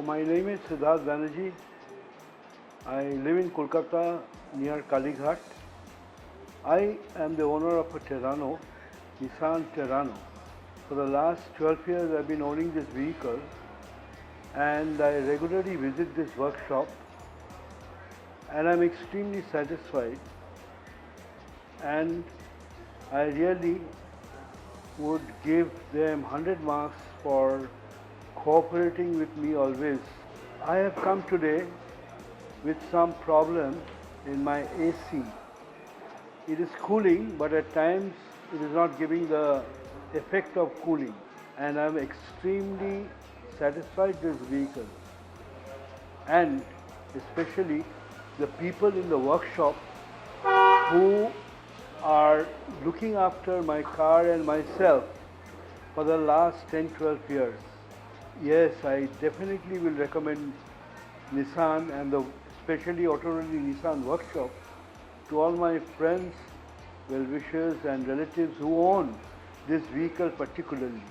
My name is Siddharth Banerjee. I live in Kolkata near 𝐒𝐢𝐝𝐝𝐵𝐞𝐿. I am the owner of a Terrano, Nissan Terrano. For the last 12 years I have been owning this vehicle and I regularly visit this workshop and I am extremely satisfied, and I really would give them 100 marks for cooperating with me always. I have come today with some problem in my AC. It is cooling, but at times it is not giving the effect of cooling, and I am extremely satisfied with this vehicle, and especially the people in the workshop who are looking after my car and myself for the last 10-12 years. Yes, I definitely will recommend Nissan and especially Autorelli Nissan workshop to all my friends, well-wishers and relatives who own this vehicle particularly.